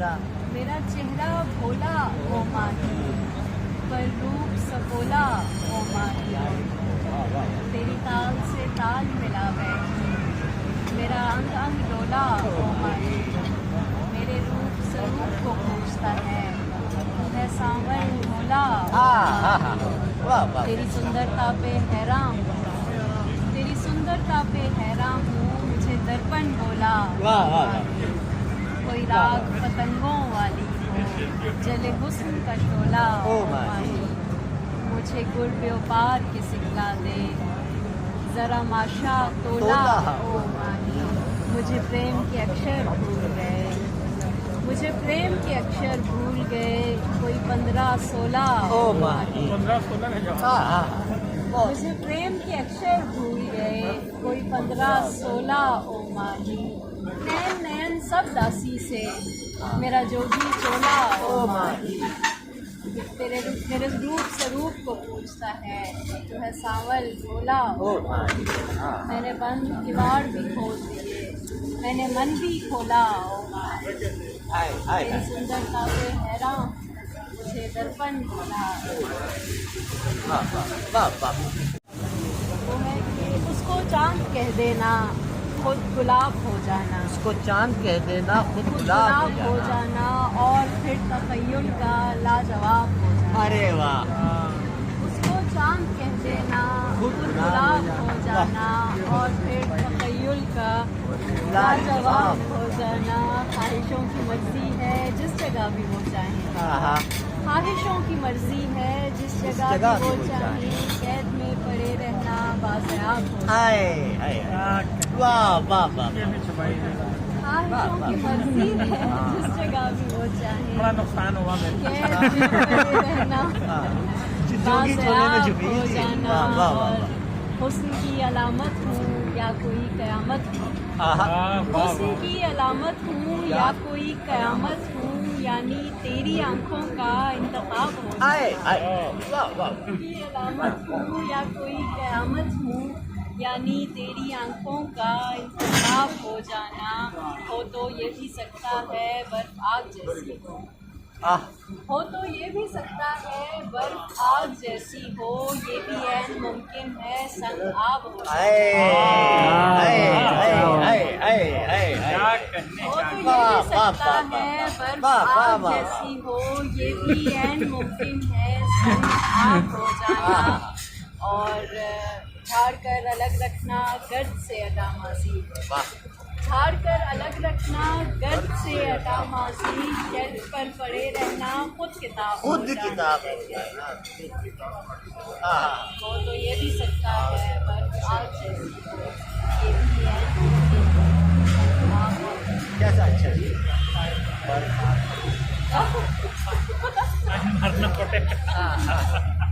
मेरा चेहरा भोला ओ माही, पर रूप सफोला ओ माही। तेरी ताल से ताल मिला बैठी, मेरा अंग अंग डोला ओ माही। मेरे रूप स्वरूप को पूछता है सांवल भोला। तेरी सुंदरता पे हैरान हूँ, तेरी सुंदरता पे हैरान हूँ, मुझे दर्पण बोला। कोई राग पतंगों वाली हो, जले हुस्न का शोला ओ माही। मुझे गुड़ व्यापार के सिखला दे, जरा माशा तोला ओ माही। मुझे प्रेम के अक्षर भूल गए, मुझे प्रेम के अक्षर भूल गए, कोई 15-16 ओ माही। 15-16 मुझे प्रेम के अक्षर भूल गए, कोई 15-16 ओ माही। नैन नैन सब दासी से मेरा जोगी चोला ओ माही। तेरे मेरे रूप स्वरूप को पूछता है, जो है सांवल भोला ओ माही। मैंने बंद किवाड़ भी खोल दिए, मैंने मन भी खोला ओ माही। तेरी सुंदरता पे हैरान, मुझे दर्पण बोला। वो है कि उसको चांद कह देना, खुद गुलाब हो जाना। उसको चांद कह देना, खुद गुलाब हो जाना, और फिर तखय्युल का लाजवाब हो जाना। अरे वाह। उसको चांद कह देना, खुद गुलाब हो जाना, और फिर तखय्युल का लाजवाब हो जाना। ख्वाहिशों की मर्जी है जिस जगह भी वो चाहें, ख्वाहिशों की मर्जी है जिस जगह भी वो चाहें। कैद में पड़े रहना बाज़याब हो जाए। वाह वाह वाह। ख्वाहिशों की मर्जी है जिस जगह भी वो चाहें। बड़ा नुकसान हुआ मेरे। कैद में पड़े रहना बाज़याब हो जाना। और हुस्न की अलामत हूँ या कोई क़यामत हूँ, हुस्न की अलामत हूँ या कोई क़यामत हूँ, यानी तेरी आंखों का इंतखाब हो जाना। की अलामत हूँ या कोई क़यामत हूँ, यानी तेरी आंखों का इंतखाब हो जाना। हो तो ये भी सकता है बर्फ आग जैसी हो तो ये भी सकता है बर्फ आग जैसी हो, ये भी ऐन मुमकिन है संग आब हो जाना। हो तो ये भी सकता है बर्फ आग जैसी हो, ये भी ऐन मुमकिन है संग आब हो जाना। और झाड़ कर अलग रखना गर्द से अटामासी, झाड़ कर अलग रखना गर्द से अटामासी। डेस्क पर पड़े रहना खुद किताब हो तो ये भी सकता है बर्फ आग जैसी हो, ये भी है कैसा अच्छा जी। मरना पड़ेगा।